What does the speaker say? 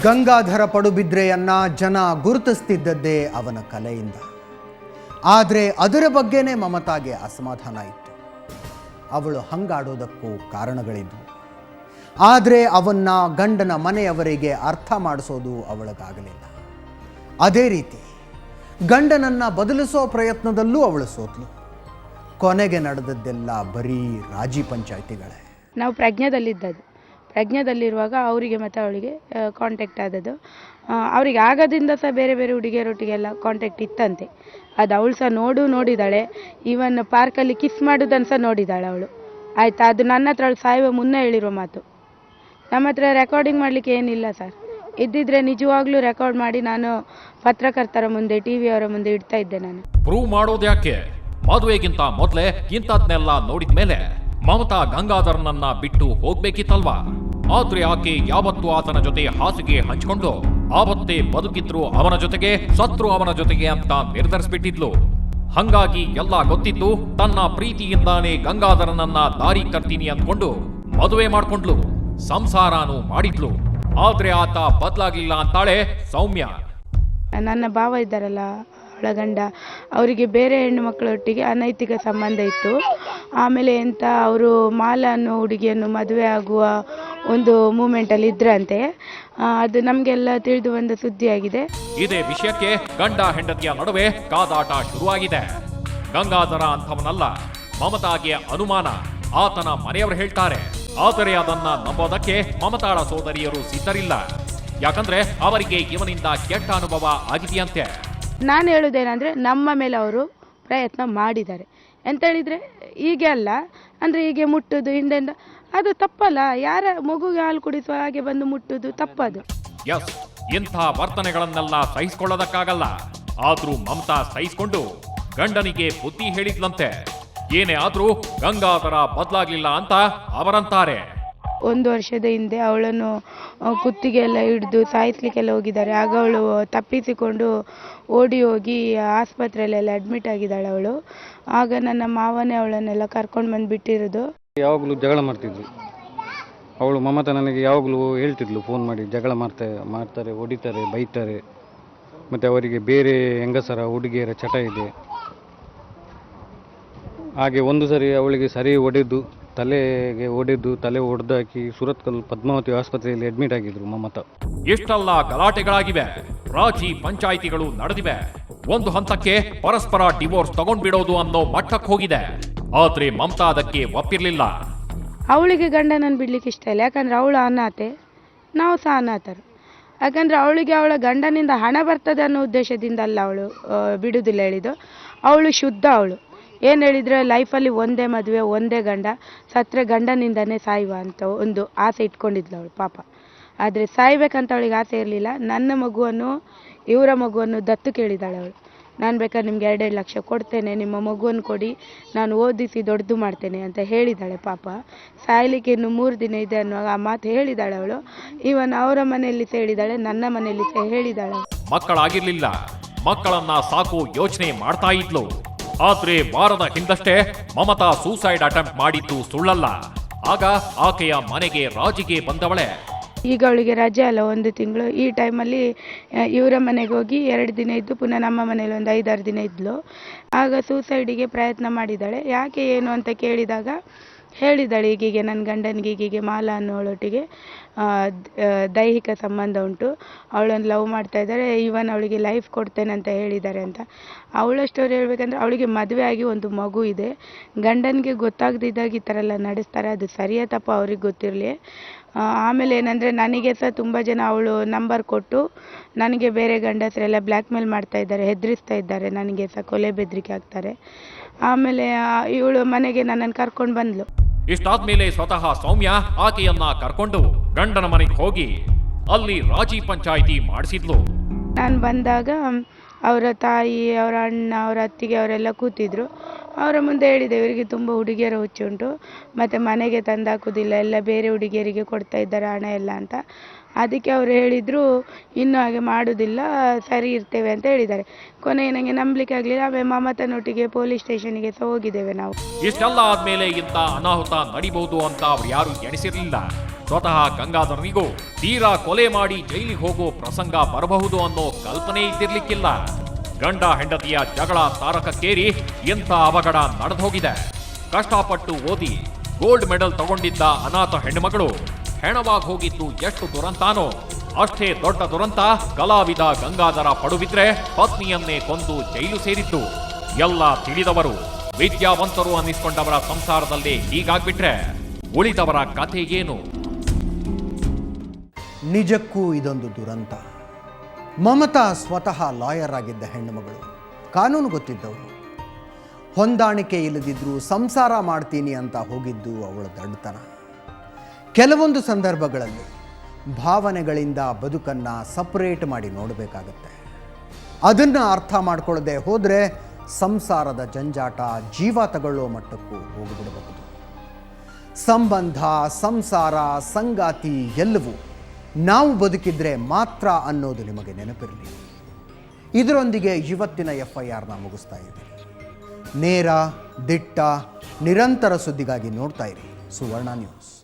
ಗಂಗಾಧರ ಪಡುಬಿದ್ರೆಯನ್ನ ಜನ ಗುರುತಿಸ್ತಿದ್ದದ್ದೇ ಅವನ ಕಲೆಯಿಂದ. ಆದರೆ ಅದರ ಬಗ್ಗೆನೇ ಮಮತಾಗೆ ಅಸಮಾಧಾನ ಇತ್ತು. ಅವಳು ಹಂಗಾಡೋದಕ್ಕೂ ಕಾರಣಗಳಿದ್ವು. ಆದರೆ ಅವನ್ನ ಗಂಡನ ಮನೆಯವರಿಗೆ ಅರ್ಥ ಮಾಡಿಸೋದು ಅವಳಿಗಾಗಲಿಲ್ಲ. ಅದೇ ರೀತಿ ಗಂಡನನ್ನ ಬದಲಿಸೋ ಪ್ರಯತ್ನದಲ್ಲೂ ಅವಳು ಸೋತ್ಲು. ಕೊನೆಗೆ ನಡೆದದ್ದೆಲ್ಲ ಬರೀ ರಾಜಿ ಪಂಚಾಯಿತಿಗಳೇ. ನಾವು ಪ್ರಜ್ಞಾದಲ್ಲಿರುವಾಗ ಅವರಿಗೆ ಮತ್ತು ಅವಳಿಗೆ ಕಾಂಟ್ಯಾಕ್ಟ್ ಆದದ್ದು. ಅವರಿಗೆ ಆಗೋದ್ರಿಂದ ಸಹ ಬೇರೆ ಬೇರೆ ಹುಡುಗಿಯರೊಟ್ಟಿಗೆಲ್ಲ ಕಾಂಟ್ಯಾಕ್ಟ್ ಇತ್ತಂತೆ. ಅದು ಅವಳು ಸಹ ನೋಡಿದ್ದಾಳೆ. ಈವನ್ ಪಾರ್ಕಲ್ಲಿ ಕಿಸ್ ಮಾಡೋದನ್ನು ಸಹ ನೋಡಿದ್ದಾಳೆ ಅವಳು. ಆಯಿತಾ, ಅದು ನನ್ನ ಹತ್ರ ಅವಳು ಸಾಯುವ ಮುನ್ನ ಹೇಳಿರೋ ಮಾತು. ನಮ್ಮ ಹತ್ರ ರೆಕಾರ್ಡಿಂಗ್ ಮಾಡಲಿಕ್ಕೆ ಏನಿಲ್ಲ ಸರ್. ಇದ್ದಿದ್ರೆ ನಿಜವಾಗ್ಲೂ ರೆಕಾರ್ಡ್ ಮಾಡಿ ನಾನು ಪತ್ರಕರ್ತರ ಮುಂದೆ, ಟಿವಿಯವರ ಮುಂದೆ ಇಡ್ತಾ ಇದ್ದೆ. ನಾನು ಪ್ರೂವ್ ಮಾಡೋದು ಯಾಕೆ? ಮದುವೆಗಿಂತ ಮೊದಲೇ ಇಂಥದ್ನೆಲ್ಲ ನೋಡಿದ ಮೇಲೆ ಮಮತಾ ಗಂಗಾಧರನನ್ನ ಬಿಟ್ಟು ಹೋಗ್ಬೇಕಿತ್ತಲ್ವಾ? ಆದ್ರೆ ಆಕೆ ಯಾವತ್ತೂ ಆತನ ಜೊತೆ ಹಾಸಿಗೆ ಹಂಚಿಕೊಂಡು ಆವತ್ತೇ ಬದುಕಿದ್ರು ಅವನ ಜೊತೆಗೆ, ಸತ್ರು ಅವನ ಜೊತೆಗೆ ಅಂತ ನಿರ್ಧರಿಸ್ಬಿಟ್ಟಿದ್ಲು. ಹಂಗಾಗಿ ಎಲ್ಲ ಗೊತ್ತಿದ್ದು ತನ್ನ ಪ್ರೀತಿಯಿಂದಾನೇ ಗಂಗಾಧರನನ್ನ ದಾರಿ ತರ್ತೀನಿ ಅಂದ್ಕೊಂಡು ಮದುವೆ ಮಾಡ್ಕೊಂಡ್ಲು, ಸಂಸಾರನೂ ಮಾಡಿದ್ಲು. ಆದ್ರೆ ಆತ ಬದಲಾಗ್ಲಿಲ್ಲ ಅಂತಾಳೆ ಸೌಮ್ಯ. ನನ್ನ ಭಾವ ಇದ್ದಾರಲ್ಲ, ಅವಳ ಗಂಡ, ಅವರಿಗೆ ಬೇರೆ ಹೆಣ್ಣು ಮಕ್ಕಳೊಟ್ಟಿಗೆ ಅನೈತಿಕ ಸಂಬಂಧ ಇತ್ತು. ಆಮೇಲೆ ಅವರು ಮಾಲಾ ಅನ್ನೋ ಹುಡುಗಿಯನ್ನು ಮದುವೆ ಆಗುವ ಒಂದು ಮೂಮೆಂಟಲ್ಲಿ ಇದ್ರಂತೆ. ಅದು ನಮಗೆಲ್ಲ ತಿಳಿದು ಬಂದ ಸುದ್ದಿಯಾಗಿದೆ. ಇದೇ ವಿಷಯಕ್ಕೆ ಗಂಡ ಹೆಂಡತಿಯ ನಡುವೆ ಕಾದಾಟ ಶುರುವಾಗಿದೆ. ಗಂಗಾಧರ ಅಂಥವನಲ್ಲ, ಮಮತಾಗೆ ಅನುಮಾನ, ಆತನ ಮನೆಯವರು ಹೇಳ್ತಾರೆ. ಆದರೆ ಅದನ್ನ ನಂಬೋದಕ್ಕೆ ಮಮತಾಳ ಸೋದರಿಯರು ಸಿದ್ಧರಿಲ್ಲ. ಯಾಕಂದ್ರೆ ಅವರಿಗೆ ಇವನಿಂದ ಕೆಟ್ಟ ಅನುಭವ ಆಗಿದೆಯಂತೆ. ನಾನು ಹೇಳುವುದೇನೆಂದರೆ, ನಮ್ಮ ಮೇಲೆ ಅವರು ಪ್ರಯತ್ನ ಮಾಡಿದ್ದಾರೆ ಅಂತ ಹೇಳಿದರೆ, ಹೀಗೆ ಅಲ್ಲ ಅಂದರೆ ಹೀಗೆ ಮುಟ್ಟುದು ಹಿಂದೆಂದ, ಅದು ತಪ್ಪಲ್ಲ. ಯಾರ ಮಗುಗೆ ಹಾಲು ಕುಡಿಸುವ ಹಾಗೆ ಬಂದು ಮುಟ್ಟುದು ತಪ್ಪದು. ಎಸ್, ಇಂಥ ವರ್ತನೆಗಳನ್ನೆಲ್ಲ ಸಹಿಸಿಕೊಳ್ಳೋದಕ್ಕಾಗಲ್ಲ. ಆದ್ರೂ ಮಮತಾ ಸಹಿಸಿಕೊಂಡು ಗಂಡನಿಗೆ ಬುದ್ಧಿ ಹೇಳಿದ್ಲಂತೆ. ಏನೇ ಆದ್ರೂ ಗಂಗಾಧರ ಬದಲಾಗ್ಲಿಲ್ಲ ಅಂತ ಅವರಂತಾರೆ. 1 ವರ್ಷದ ಹಿಂದೆ ಅವಳನ್ನು ಕುತ್ತಿಗೆ ಎಲ್ಲ ಹಿಡಿದು ಸಾಯಿಸ್ಲಿಕ್ಕೆಲ್ಲ ಹೋಗಿದ್ದಾರೆ. ಆಗ ಅವಳು ತಪ್ಪಿಸಿಕೊಂಡು ಓಡಿ ಹೋಗಿ ಆಸ್ಪತ್ರೆಯಲ್ಲೆಲ್ಲ ಅಡ್ಮಿಟ್ ಆಗಿದ್ದಾಳೆ ಅವಳು. ಆಗ ನನ್ನ ಮಾವನೇ ಅವಳನ್ನೆಲ್ಲ ಕರ್ಕೊಂಡು ಬಂದು ಬಿಟ್ಟಿರೋದು. ಯಾವಾಗಲೂ ಜಗಳ ಮಾಡ್ತಿದ್ಲು ಅವಳು. ಮಮತಾ ನನಗೆ ಯಾವಾಗಲೂ ಹೇಳ್ತಿದ್ಲು ಫೋನ್ ಮಾಡಿ, ಜಗಳ ಮಾಡ್ತಾರೆ, ಹೊಡಿತಾರೆ, ಬೈತಾರೆ, ಮತ್ತು ಅವರಿಗೆ ಬೇರೆ ಹೆಂಗಸರ ಹುಡುಗಿಯರ ಚಟ ಇದೆ. ಹಾಗೆ ಒಂದು ಸರಿ ಅವಳಿಗೆ ತಲೆಗೆ ಹೊಡೆದು ತಲೆ ಹೊಡೆದಾಕಿ ಸುರತ್ಕಲ್ ಪದ್ಮಾವತಿ ಆಸ್ಪತ್ರೆಯಲ್ಲಿ ಅಡ್ಮಿಟ್ ಆಗಿದ್ರು ಮಮತಾ. ಎಷ್ಟೆಲ್ಲ ಗಲಾಟೆಗಳಾಗಿವೆ, ರಾಜಿ ಪಂಚಾಯಿತಿಗಳು ನಡೆದಿವೆ. ಒಂದು ಹಂತಕ್ಕೆ ಪರಸ್ಪರ ಡಿವೋರ್ಸ್ ತಗೊಂಡ್ಬಿಡೋದು ಅನ್ನೋ ಮಟ್ಟಕ್ಕೆ ಹೋಗಿದೆ. ಆದ್ರೆ ಮಮತಾ ಅದಕ್ಕೆ ಒಪ್ಪಿರ್ಲಿಲ್ಲ. ಅವಳಿಗೆ ಗಂಡನನ್ನು ಬಿಡ್ಲಿಕ್ಕೆ ಇಷ್ಟ ಇಲ್ಲ. ಯಾಕಂದ್ರೆ ಅವಳು ಅನಾಥೆ, ನಾವು ಸಹ ಅನಾಥರು. ಯಾಕಂದ್ರೆ ಅವಳಿಗೆ ಅವಳ ಗಂಡನಿಂದ ಹಣ ಬರ್ತದೆ ಅನ್ನೋ ಉದ್ದೇಶದಿಂದ ಅಲ್ಲ ಅವಳು ಬಿಡುವುದಿಲ್ಲ ಹೇಳಿದ್ದು. ಅವಳು ಶುದ್ಧ. ಅವಳು ಏನು ಹೇಳಿದರೆ, ಲೈಫಲ್ಲಿ ಒಂದೇ ಮದುವೆ, ಒಂದೇ ಗಂಡ, ಸತ್ತರೆ ಗಂಡನಿಂದನೇ ಸಾಯುವ ಅಂತ ಒಂದು ಆಸೆ ಇಟ್ಕೊಂಡಿದ್ಲು ಅವಳು ಪಾಪ. ಆದರೆ ಸಾಯ್ಬೇಕಂತ ಅವಳಿಗೆ ಆಸೆ ಇರಲಿಲ್ಲ. ನನ್ನ ಮಗುವನ್ನು, ಇವರ ಮಗುವನ್ನು ದತ್ತು ಕೇಳಿದಾಳೆ ಅವಳು. ನಾನು ಬೇಕಾದ್ರೆ ನಿಮ್ಗೆ 2-2 ಲಕ್ಷ ಕೊಡ್ತೇನೆ, ನಿಮ್ಮ ಮಗುವನ್ನು ಕೊಡಿ, ನಾನು ಓದಿಸಿ ದೊಡ್ಡದು ಮಾಡ್ತೇನೆ ಅಂತ ಹೇಳಿದ್ದಾಳೆ ಪಾಪ. ಸಾಯ್ಲಿಕ್ಕೆ ಇನ್ನು 3 ದಿನ ಇದೆ ಅನ್ನುವಾಗ ಆ ಮಾತು ಹೇಳಿದಾಳೆ ಅವಳು. ಇವನ್ ಅವರ ಮನೆಯಲ್ಲಿ ಸಹ ಹೇಳಿದಾಳೆ, ನನ್ನ ಮನೆಯಲ್ಲಿ ಸಹ ಹೇಳಿದಾಳೆ. ಮಕ್ಕಳಾಗಿರ್ಲಿಲ್ಲ, ಮಕ್ಕಳನ್ನ ಸಾಕು ಯೋಚನೆ ಮಾಡ್ತಾ ಇದ್ಲು. ಆದ್ರೆ ವಾರದ ಹಿಂದಷ್ಟೇ ಮಮತಾ ಸೂಸೈಡ್ ಅಟೆಂಪ್ಟ್ ಮಾಡಿದ್ದು ಸುಳ್ಳಲ್ಲ. ಆಗ ಆಕೆಯ ಮನೆಗೆ ರಾಜಿಗೆ ಬಂದವಳೆ. ಈಗ ಅವಳಿಗೆ ರಜೆ ಅಲ್ಲ, 1 ತಿಂಗಳು. ಈ ಟೈಮಲ್ಲಿ ಇವರ ಮನೆಗೆ ಹೋಗಿ 2 ದಿನ ಇದ್ದು ಪುನಃ ನಮ್ಮ ಮನೇಲಿ ಒಂದು 5-6 ದಿನ ಇದ್ಲು. ಆಗ ಸೂಸೈಡಿಗೆ ಪ್ರಯತ್ನ ಮಾಡಿದ್ದಾಳೆ. ಯಾಕೆ ಏನು ಅಂತ ಕೇಳಿದಾಗ ಹೇಳಿದ್ದಾಳೆ, ಈಗೀಗೆ ನನ್ನ ಗಂಡನಿಗೆ ಈಗೀಗೆ ಮಾಲಾ ಅನ್ನೋಳೊಟ್ಟಿಗೆ ದೈಹಿಕ ಸಂಬಂಧ ಉಂಟು, ಅವಳನ್ನು ಲವ್ ಮಾಡ್ತಾ ಇದ್ದಾರೆ, ಇವನ್ ಅವಳಿಗೆ ಲೈಫ್ ಕೊಡ್ತೇನೆ ಅಂತ ಹೇಳಿದ್ದಾರೆ ಅಂತ. ಅವಳ ಸ್ಟೋರಿ ಹೇಳ್ಬೇಕಂದ್ರೆ, ಅವಳಿಗೆ ಮದುವೆ ಆಗಿ ಒಂದು ಮಗು ಇದೆ. ಗಂಡನಿಗೆ ಗೊತ್ತಾಗದಿದ್ದಾಗ ಈ ಥರ ಎಲ್ಲ ನಡೆಸ್ತಾರೆ. ಅದು ಸರಿಯಾ ತಪ್ಪ ಅವ್ರಿಗೆ ಗೊತ್ತಿರಲಿ. ಆಮೇಲೆ ಏನಂದರೆ, ನನಗೆ ಸಹ ತುಂಬ ಜನ ಅವಳು ನಂಬರ್ ಕೊಟ್ಟು ನನಗೆ ಬೇರೆ ಗಂಡಸರೆಲ್ಲ ಬ್ಲ್ಯಾಕ್ ಮೇಲ್ ಮಾಡ್ತಾ ಇದ್ದಾರೆ, ಹೆದರಿಸ್ತಾ ಇದ್ದಾರೆ, ನನಗೆ ಸಹ ಕೊಲೆ ಬೆದರಿಕೆ ಆಗ್ತಾರೆ. ಆಮೇಲೆ ಇವಳು ಮನೆಗೆ ನನ್ನನ್ನು ಕರ್ಕೊಂಡು ಬಂದ್ಲು. ಇಷ್ಟಾದ್ಮೇಲೆ ಸ್ವತಃ ಸೌಮ್ಯ ಆಕೆಯನ್ನ ಕರ್ಕೊಂಡು ಗಂಡನ ಮನೆಗೆ ಹೋಗಿ ಅಲ್ಲಿ ರಾಜಿ ಪಂಚಾಯಿತಿ ಮಾಡಿಸಿದ್ಲು. ನಾನು ಬಂದಾಗ ಅವರ ತಾಯಿ, ಅವರ ಅಣ್ಣ, ಅವರ ಅತ್ತಿಗೆ ಅವರೆಲ್ಲ ಕೂತಿದ್ರು. ಅವರ ಮುಂದೆ ಹೇಳಿದೆ, ಇವರಿಗೆ ತುಂಬ ಹುಡುಗಿಯರ ಹುಚ್ಚುಂಟು, ಮತ್ತು ಮನೆಗೆ ತಂದಾಕೋದಿಲ್ಲ, ಎಲ್ಲ ಬೇರೆ ಹುಡುಗಿಯರಿಗೆ ಕೊಡ್ತಾ ಇದ್ದಾರೆ ಹಣ ಎಲ್ಲ ಅಂತ. ಅದಕ್ಕೆ ಅವರು ಹೇಳಿದರು, ಇನ್ನೂ ಹಾಗೆ ಮಾಡೋದಿಲ್ಲ, ಸರಿ ಇರ್ತೇವೆ ಅಂತ ಹೇಳಿದ್ದಾರೆ. ಕೊನೆಗೆ ನನಗೆ ನಂಬಲಿಕ್ಕೆ ಆಗಲಿಲ್ಲ. ಆಮೇಲೆ ಮಮತಾನೊಟ್ಟಿಗೆ ಪೊಲೀಸ್ ಸ್ಟೇಷನ್ಗೆ ಸಹ ಹೋಗಿದ್ದೇವೆ ನಾವು. ಇಷ್ಟೆಲ್ಲ ಆದ್ಮೇಲೆ ಇಂಥ ಅನಾಹುತ ನಡಿಬಹುದು ಅಂತ ಅವ್ರು ಯಾರು ಎಣಿಸಿರ್ಲಿಲ್ಲ. ಸ್ವತಃ ಗಂಗಾಧರನಿಗೂ ತೀರಾ ಕೊಲೆ ಮಾಡಿ ಜೈಲಿಗೆ ಹೋಗೋ ಪ್ರಸಂಗ ಬರಬಹುದು ಅನ್ನೋ ಕಲ್ಪನೆ ಇದ್ದಿರ್ಲಿಕ್ಕಿಲ್ಲ. ಗಂಡ ಹೆಂಡತಿಯ ಜಗಳ ತಾರಕಕ್ಕೇರಿ ಇಂಥ ಅವಘಡ ನಡೆದೋಗಿದೆ. ಕಷ್ಟಪಟ್ಟು ಓದಿ ಗೋಲ್ಡ್ ಮೆಡಲ್ ತಗೊಂಡಿದ್ದ ಅನಾಥ ಹೆಣ್ಣುಮಗಳು ಹೆಣವಾಗಿ ಹೋಗಿದ್ದು ಎಷ್ಟು ದುರಂತಾನೋ ಅಷ್ಟೇ ದೊಡ್ಡ ದುರಂತ ಕಲಾವಿದ ಗಂಗಾಧರ ಪಡುಬಿದ್ರೆ ಪತ್ನಿಯನ್ನೇ ಕೊಂದು ಜೈಲು ಸೇರಿದ್ದು. ಎಲ್ಲ ತಿಳಿದವರು ವಿದ್ಯಾವಂತರು ಅನ್ನಿಸ್ಕೊಂಡವರ ಸಂಸಾರದಲ್ಲೇ ಹೀಗಾಗ್ಬಿಟ್ರೆ ಉಳಿದವರ ಕಥೆ ಏನು? ನಿಜಕ್ಕೂ ಇದೊಂದು ದುರಂತ. ಮಮತಾ ಸ್ವತಃ ಲಾಯರ್ ಆಗಿದ್ದ ಹೆಣ್ಣುಮಗಳು, ಕಾನೂನು ಗೊತ್ತಿದ್ದವಳು. ಹೊಂದಾಣಿಕೆ ಇಲ್ಲದಿದ್ರೂ ಸಂಸಾರ ಮಾಡ್ತೀನಿ ಅಂತ ಹೋಗಿದ್ದು ಅವಳ ದಡ್ಡತನ. ಕೆಲವೊಂದು ಸಂದರ್ಭಗಳಲ್ಲಿ ಭಾವನೆಗಳಿಂದ ಬದುಕನ್ನು ಸಪರೇಟ್ ಮಾಡಿ ನೋಡಬೇಕಾಗತ್ತೆ. ಅದನ್ನು ಅರ್ಥ ಮಾಡ್ಕೊಳ್ಳದೆ ಹೋದರೆ ಸಂಸಾರದ ಜಂಜಾಟ ಜೀವ ತಗೊಳ್ಳೋ ಮಟ್ಟಕ್ಕೂ ಹೋಗಿಬಿಡಬಹುದು. ಸಂಬಂಧ, ಸಂಸಾರ, ಸಂಗಾತಿ ಎಲ್ಲವೂ ನಾವು ಬದುಕಿದ್ರೆ ಮಾತ್ರ ಅನ್ನೋದು ನಿಮಗೆ ನೆನಪಿರಲಿ. ಇದರೊಂದಿಗೆ ಇವತ್ತಿನ FIRನ ಮುಗಿಸ್ತಾ ಇದ್ದೀವಿ. ನೇರ, ದಿಟ್ಟ, ನಿರಂತರ ಸುದ್ದಿಗಾಗಿ ನೋಡ್ತಾ ಇರಿ ಸುವರ್ಣ ನ್ಯೂಸ್.